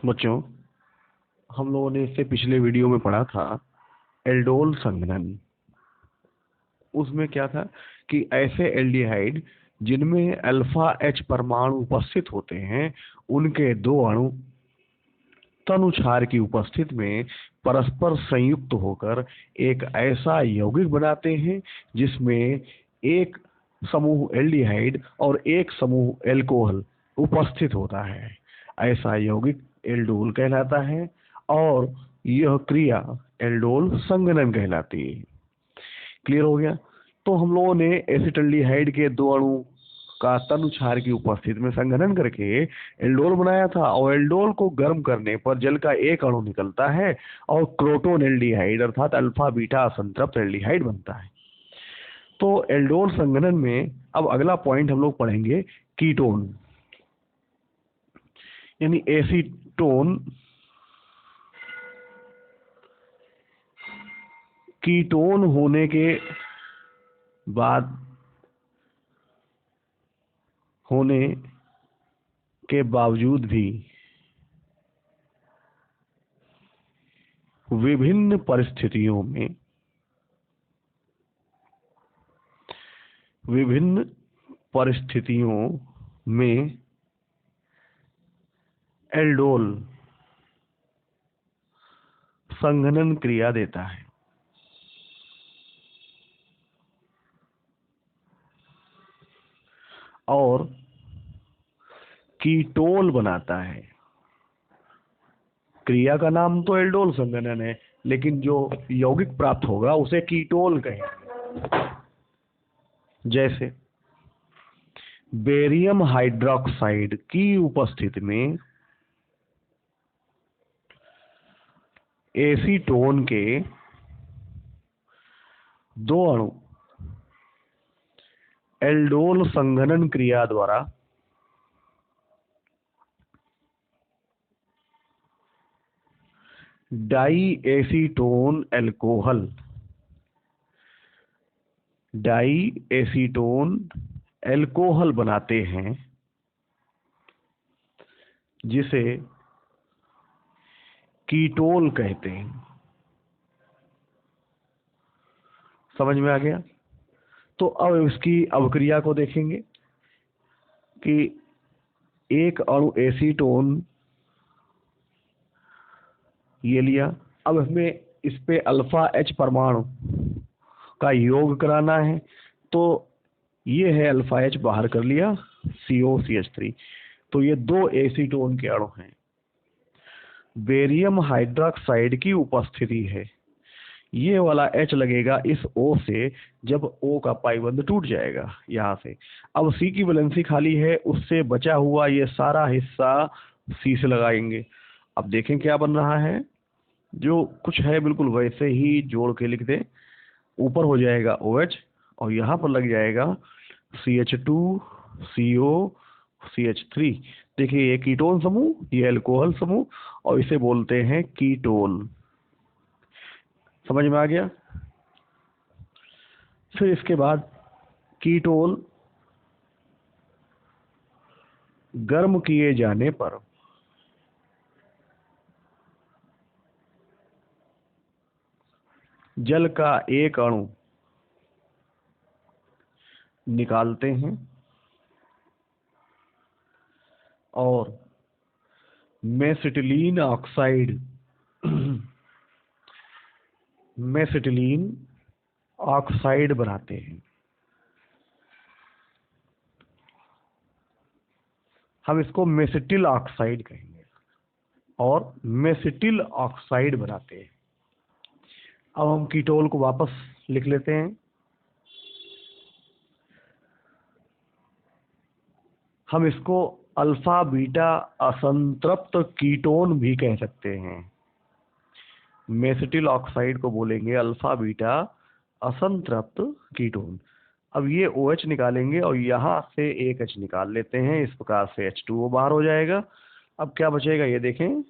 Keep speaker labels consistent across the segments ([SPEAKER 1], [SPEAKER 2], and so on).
[SPEAKER 1] बच्चों, हम लोगों ने इससे पिछले वीडियो में पढ़ा था एल्डोल संघनन। उसमें क्या था कि ऐसे एल्डिहाइड जिनमें अल्फा एच परमाणु उपस्थित होते हैं, उनके दो अणु तनुछार की उपस्थिति में परस्पर संयुक्त होकर एक ऐसा यौगिक बनाते हैं जिसमें एक समूह एल्डिहाइड और एक समूह एल्कोहल उपस्थित होता है। ऐसा यौगिक एल्डोल कहलाता है और यह क्रिया एल्डोल संघनन कहलाती है। क्लियर हो गया? तो हम लोगों ने एसिटल्डिहाइड के दो अणु का तनुछार की उपस्थिति में संघनन करके एल्डोल बनाया था, और एल्डोल को गर्म करने पर जल का एक अणु निकलता है और क्रोटोन एल्डिहाइड अर्थात अल्फा बीटा असंतृप्त एल्डिहाइड बनता है। तो एल्डोल संघनन में अब अगला पॉइंट हम लोग पढ़ेंगे कीटोन, यानी एसीटोन। कीटोन होने के बावजूद भी विभिन्न परिस्थितियों में एल्डोल संघनन क्रिया देता है और कीटोल बनाता है। क्रिया का नाम तो एल्डोल संघनन है, लेकिन जो यौगिक प्राप्त होगा उसे कीटोल कहेंगे। जैसे बेरियम हाइड्रोक्साइड की उपस्थिति में एसीटोन के दो अणु एल्डोल संघनन क्रिया द्वारा डाई एसीटोन एल्कोहल बनाते हैं, जिसे कीटोल कहते हैं। समझ में आ गया? तो अब इसकी अवक्रिया को देखेंगे कि एक अणु एसीटोन ये लिया, अब इसमें इस पे अल्फा एच परमाणु का योग कराना है, तो ये है अल्फा एच बाहर कर लिया COCH3। तो ये दो एसीटोन के अणु हैं। बेरियम हाइड्रोक्साइड की उपस्थिति है, ये वाला H लगेगा इस O से जब O का पाई बंध टूट जाएगा यहाँ से। अब C की वैलेंसी खाली है, उससे बचा हुआ ये सारा हिस्सा C से लगाएंगे। अब देखें क्या बन रहा है। जो कुछ है बिल्कुल वैसे ही जोड़ के लिख दे। ऊपर हो जाएगा OH और यहाँ पर लग जाएगा CH2 CO CH3। देखिए, ये कीटोन समूह, ये अल्कोहल समूह, और इसे बोलते हैं कीटोन। समझ में आ गया? फिर इसके बाद कीटोन गर्म किए जाने पर जल का एक अणु निकालते हैं और मेसिटिलीन ऑक्साइड बनाते हैं। हम इसको मेसिटिल ऑक्साइड कहेंगे और मेसिटिल ऑक्साइड बनाते हैं। अब हम कीटोल को वापस लिख लेते हैं। हम इसको अल्फा बीटा असंतृप्त कीटोन भी कह सकते हैं। मेसिटिल ऑक्साइड को बोलेंगे अल्फा बीटा असंतृप्त कीटोन। अब ये OH निकालेंगे और यहाँ से एक H निकाल लेते हैं। इस प्रकार से H2O बाहर हो जाएगा। अब क्या बचेगा ये देखें,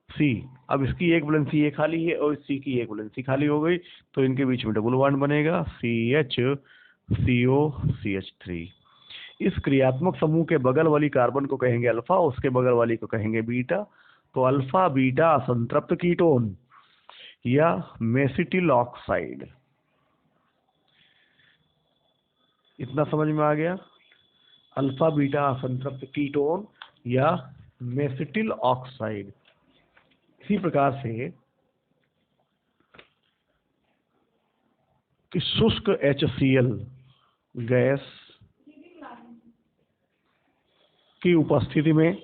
[SPEAKER 1] C। अब इसकी एक वैलेंसी ये खाली है और C की एक वैलेंसी खाली हो गई, तो इनके बीच में डबल बॉन्ड बनेगा CH CO CH3। इस क्रियात्मक समूह के बगल वाली कार्बन को कहेंगे अल्फा, उसके बगल वाली को कहेंगे बीटा। तो अल्फा बीटा असंतृप्त कीटोन या मेसिटिल ऑक्साइड। इतना समझ में आ गया? अल्फा बीटा असंतृप्त कीटोन या मेसिटिल ऑक्साइड। इसी प्रकार से कि शुष्क HCl गैस की उपस्थिति में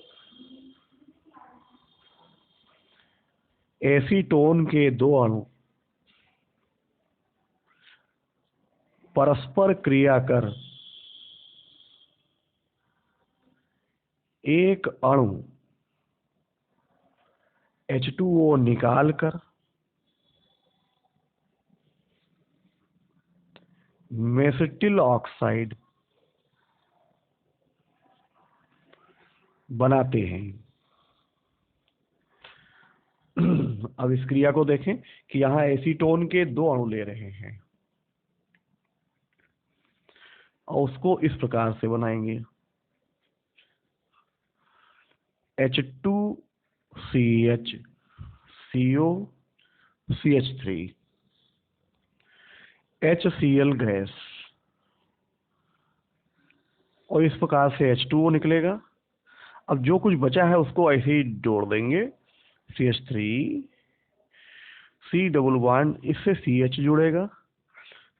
[SPEAKER 1] एसीटोन के दो अणु परस्पर क्रिया कर एक अणु H2O निकालकर मेसिटिल ऑक्साइड बनाते हैं। अब इस क्रिया को देखें कि यहाँ एसीटोन के दो अणु ले रहे हैं और उसको इस प्रकार से बनाएंगे H2CH CO CH3 HCl gas, और इस प्रकार से H2O निकलेगा। अब जो कुछ बचा है उसको ऐसे ही जोड़ देंगे CH3 C डबल बॉन्ड, इससे CH जुड़ेगा,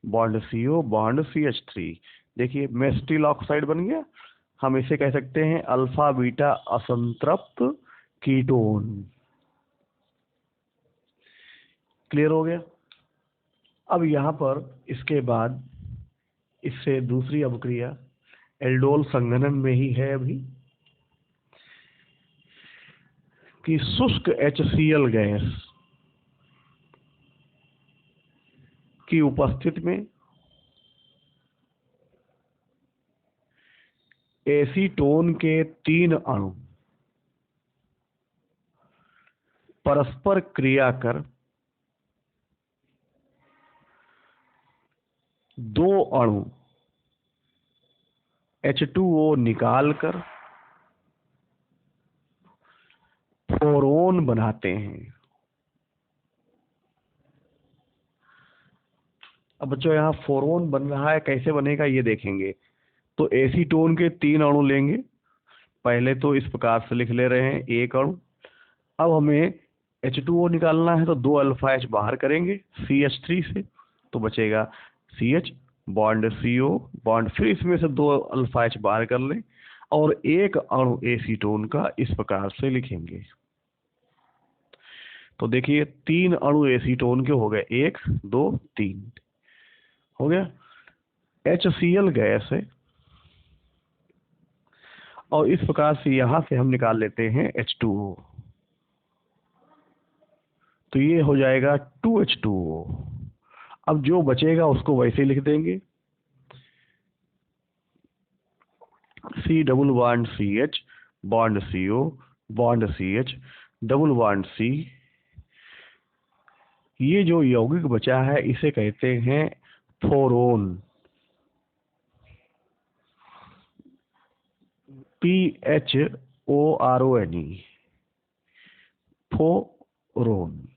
[SPEAKER 1] बॉन्ड CO बॉन्ड CH3। देखिए मेसिटिल ऑक्साइड बन गया। हम इसे कह सकते हैं अल्फा बीटा असंतृप्त कीटोन। क्लियर हो गया? अब यहाँ पर इसके बाद इससे दूसरी अभिक्रिया एल्डोल संघनन में ही है अभी, कि शुष्क HCl गैस की उपस्थिति में एसीटोन के तीन अणु परस्पर क्रिया कर दो अणु H2O निकालकर फोरोन बनाते हैं। अब बच्चों यहाँ फोरोन बन रहा है, कैसे बनेगा ये देखेंगे। तो एसीटोन के तीन अणु लेंगे, पहले तो इस प्रकार से लिख ले रहे हैं एक अणु। अब हमें H2O निकालना है तो दो अल्फा H बाहर करेंगे CH3 से, तो बचेगा CH बॉन्ड CO बॉन्ड, फिर इसमें से दो अल्फा H बाहर कर लें और एक अणु एसीटोन का इस प्रकार से लिखेंगे। तो देखिए तीन अणु एसीटोन के हो गए, 1 2 3 हो गया। HCl गैस है और इस प्रकार से यहां से हम निकाल लेते हैं H2O, तो ये हो जाएगा 2H2O। अब जो बचेगा उसको वैसे लिख देंगे C double bond CH bond CO bond CH double bond C। ये जो यौगिक बचा है इसे कहते हैं फोरोन, PHORONE, फोरोन।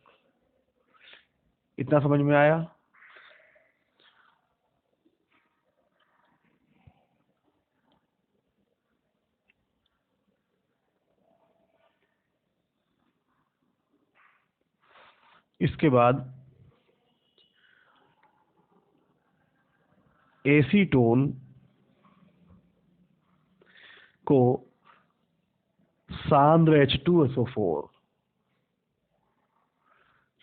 [SPEAKER 1] इतना समझ में आया? इसके बाद एसीटोन को सांद्र H2SO4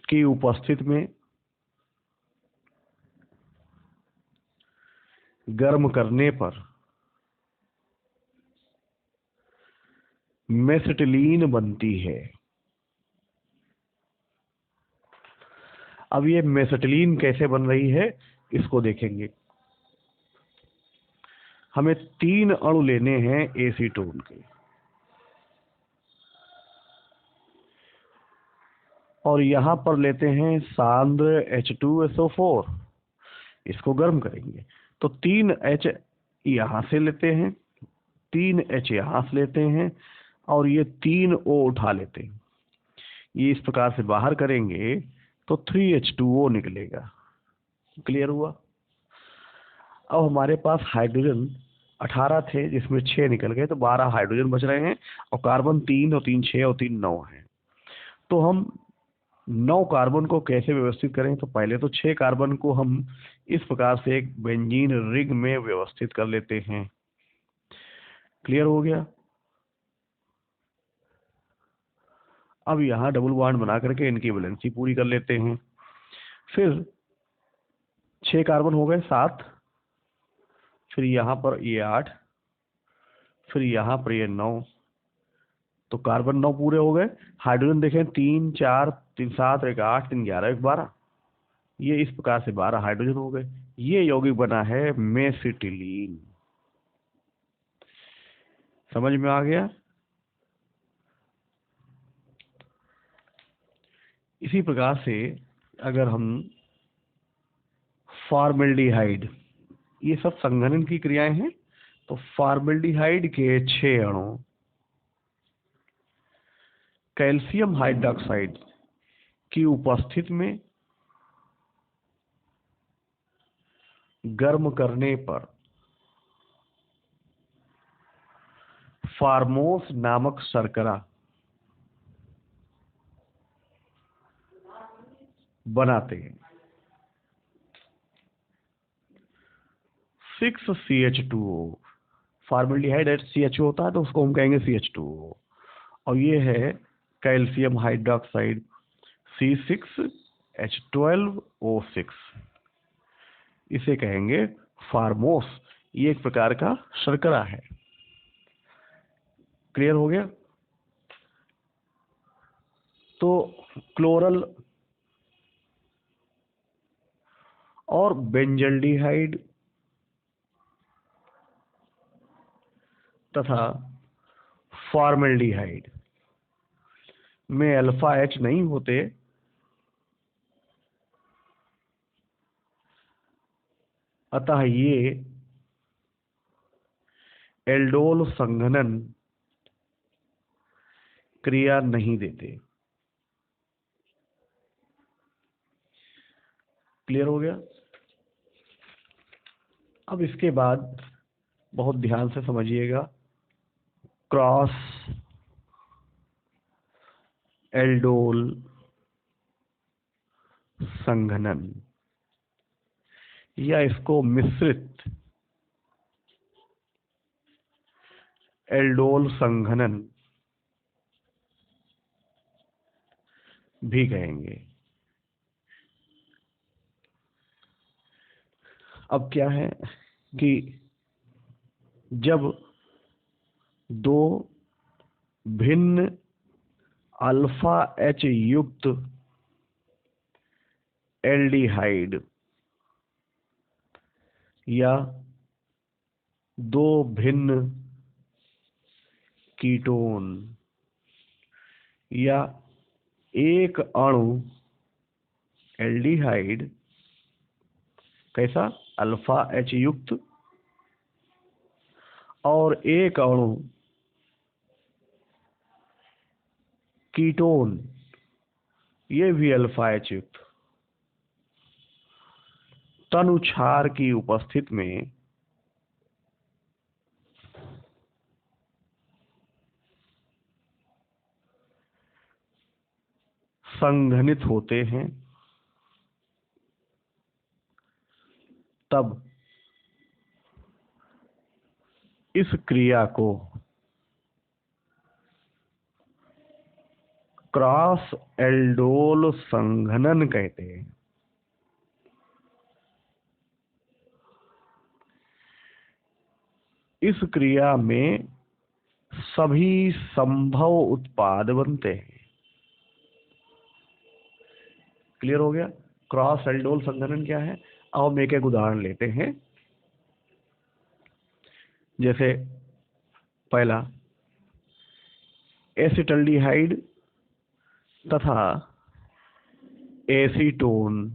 [SPEAKER 1] की उपस्थिति में गर्म करने पर मेसिटिलीन बनती है। अब ये मेसिटिलीन कैसे बन रही है इसको देखेंगे। हमें तीन अणु लेने हैं एसीटोन के और यहां पर लेते हैं सांद्र H2SO4, इसको गर्म करेंगे। तो 3H यहां से लेते हैं 3 H यहाँ से लेते हैं और ये 3 O उठा लेते हैं। ये इस प्रकार से बाहर करेंगे तो 3H2O निकलेगा। क्लियर हुआ? अब हमारे पास हाइड्रोजन 18 थे जिसमें 6 निकल गए, तो 12 हाइड्रोजन बच रहे हैं और कार्बन 3 और 3 6 और 3 9 है। तो हम 9 कार्बन को कैसे व्यवस्थित करें? तो पहले तो 6 कार्बन को हम इस प्रकार से एक बेंजीन रिंग में व्यवस्थित कर लेते हैं। क्लियर हो गया? अब यहाँ डबल बॉन्ड बना करके इनकी वैलेंसी पूरी कर लेते हैं। फिर 6 कार्बन हो गए 7, फिर यहाँ पर ये 8, फिर यहाँ पर ये 9, तो कार्बन 9 पूरे हो गए। हाइड्रोजन देखें 3 4 3 7 1 8 3 11 1 12, ये इस प्रकार से 12 हाइड्रोजन हो गए। ये यौगिक बना है मेसिटिलीन। समझ में आ गया? इसी प्रकार से अगर हम फॉर्मेल्डिहाइड, ये सब संघनन की क्रियाएं हैं, तो फॉर्मेल्डिहाइड के 6 अणु कैल्शियम हाइड्रॉक्साइड की उपस्थिति में गर्म करने पर फार्मोस नामक शर्करा बनाते हैं। 6CH2O, फॉर्मेल्डिहाइड HCHO होता है तो उसको हम कहेंगे CH2O, और ये है कैल्शियम हाइड्रॉक्साइड C6H12O6, इसे कहेंगे फार्मोस। ये एक प्रकार का शर्करा है। क्लियर हो गया? तो क्लोरल और बेंजल्डिहाइड तथा फॉर्मेल्डिहाइड में अल्फा H नहीं होते, अतः ये एल्डोल संघनन क्रिया नहीं देते। क्लियर हो गया? अब इसके बाद बहुत ध्यान से समझिएगा, क्रॉस एल्डोल संघनन या इसको मिश्रित एल्डोल संघनन भी कहेंगे। अब क्या है कि जब दो भिन्न अल्फा H युक्त एल्डिहाइड या दो भिन्न कीटोन या एक अणु एल्डिहाइड, कैसा, अल्फा H युक्त, और एक अणु कीटोन, ये भी अल्फा H युक्त, तनु क्षार की उपस्थिति में संघनित होते हैं, तब इस क्रिया को क्रॉस एल्डोल संघनन कहते हैं। इस क्रिया में सभी संभव उत्पाद बनते हैं। क्लियर हो गया? क्रॉस एल्डोल संघनन क्या है? अब हम एक एक उदाहरण लेते हैं। जैसे पहला, एसिटल्डिहाइड तथा एसीटोन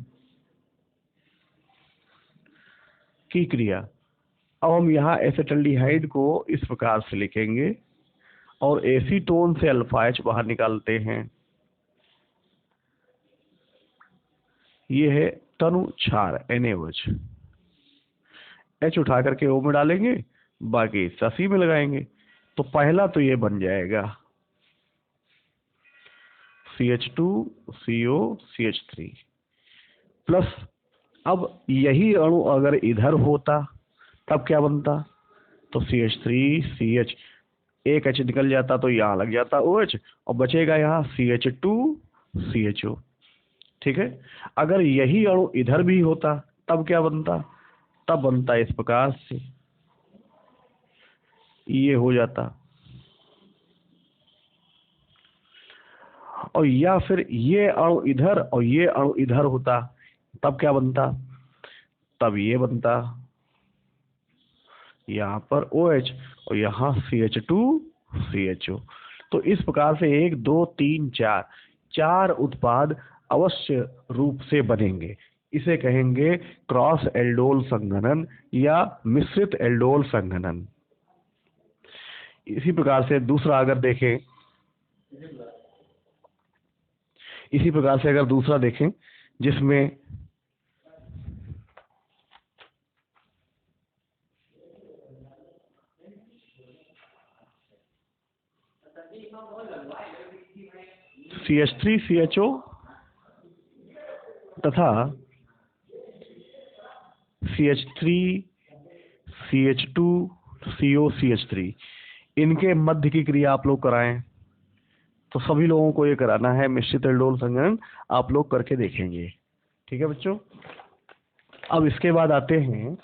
[SPEAKER 1] की क्रिया अब हम यहाँ एसिटल्डिहाइड को इस प्रकार से लिखेंगे और एसीटोन से अल्फा एच बाहर निकालते हैं। ये है तनु क्षार NaOH। एच उठा करके O में डालेंगे, बाकी सी में लगाएंगे। तो पहला तो ये बन जाएगा CH2CO CH3 प्लस, अब यही अणु अगर इधर होता तब क्या बनता? तो CH3CH, एक H निकल जाता तो यहाँ लग जाता OH और बचेगा यहाँ CH2CHO। ठीक है। अगर यही अणु इधर भी होता तब क्या बनता? तब बनता इस प्रकार से, ये हो जाता। और या फिर ये अणु इधर और ये अणु इधर होता तब क्या बनता? तब ये बनता, यहाँ पर OH और यहाँ CH2CHO। तो इस प्रकार से 1 2 3 4 चार उत्पाद अवश्य रूप से बनेंगे। इसे कहेंगे क्रॉस एल्डोल संघनन या मिश्रित एल्डोल संघनन। इसी प्रकार से दूसरा अगर देखें, इसी प्रकार से अगर दूसरा देखें जिसमें CH3CHO तथा CH3CH2CO CH3, इनके मध्य की क्रिया आप लोग कराएं। तो सभी लोगों को ये कराना है मिश्रित एल्डोल संघनन, आप लोग करके देखेंगे। ठीक है बच्चों। अब इसके बाद आते हैं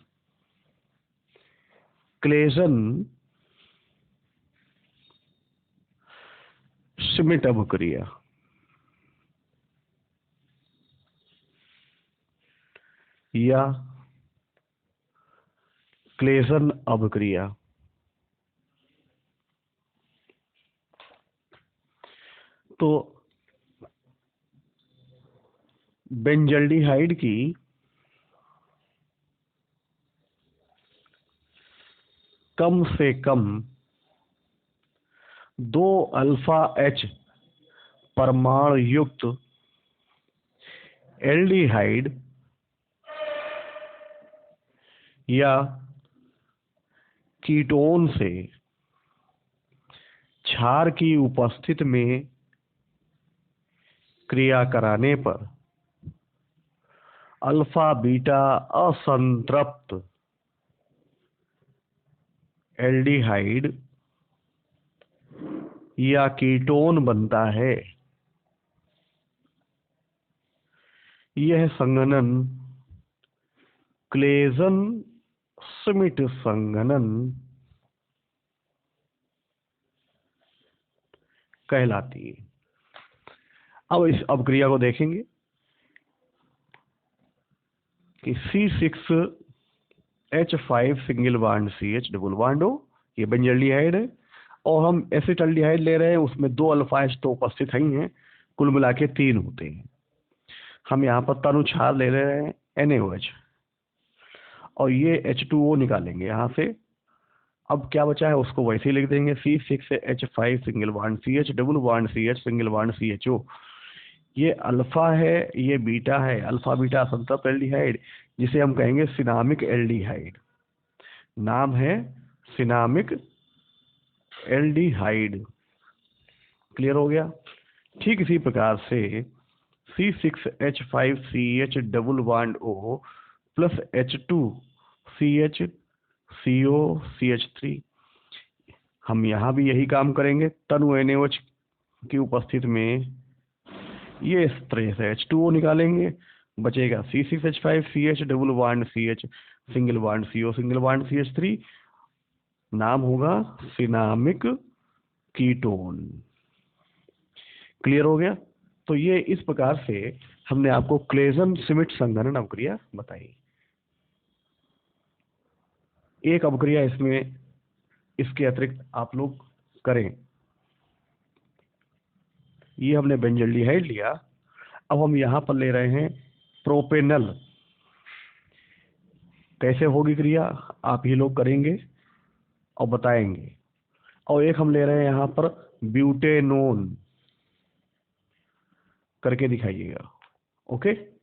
[SPEAKER 1] क्लेजन श्मिट अभिक्रिया या क्लेजन अभिक्रिया। तो बेंजल्डिहाइड की कम से कम 2 अल्फा H परमाणु युक्त एल्डिहाइड या कीटोन से क्षार की उपस्थिति में क्रिया कराने पर अल्फा बीटा असंतृप्त एल्डिहाइड या कीटोन बनता है। यह संघनन क्लेजन श्मिट संघनन कहलाती है। अब इस अभिक्रिया को देखेंगे कि C6H5 single bond CH double bond O, ये बेंजल्डिहाइड है और हम एसिटल्डिहाइड ले रहे हैं, उसमें 2 अल्फा H तो उपस्थित ही हैं, कुल मिला के 3 होते हैं। हम यहाँ पर तनु क्षार ले रहे हैं NaOH और ये H2O निकालेंगे यहाँ से। अब क्या बचा है उसको वैसे ही लिख देंगे C6H5 single bond CH double bond CH single bond CHO। ये अल्फा है, ये बीटा है, अल्फा बीटा असंतृप्त एल्डिहाइड, जिसे हम कहेंगे सिनामिक एल्डिहाइड। नाम है सिनामिक एल्डिहाइड। क्लियर हो गया। ठीक इसी प्रकार से C6H5CH double bond O plus H2CHCO CH3, हम यहाँ भी यही काम करेंगे। तनु NaOH की उपस्थिति में ये इस तरह से H2O निकालेंगे, बचेगा C6H5CH double bond CH single bond CO single bond CH3, नाम होगा सिनामिक कीटोन। क्लियर हो गया। तो ये इस प्रकार से हमने आपको क्लेजन श्मिट संघनन अभिक्रिया बताई। एक अभिक्रिया इसमें इसके अतिरिक्त आप लोग करें। ये हमने बेंजल्डिहाइड लिया, अब हम यहाँ पर ले रहे हैं प्रोपेनल। कैसे होगी क्रिया आप ही लोग करेंगे और बताएंगे। और एक हम ले रहे हैं यहाँ पर ब्यूटेनोन, करके दिखाइएगा। ओके।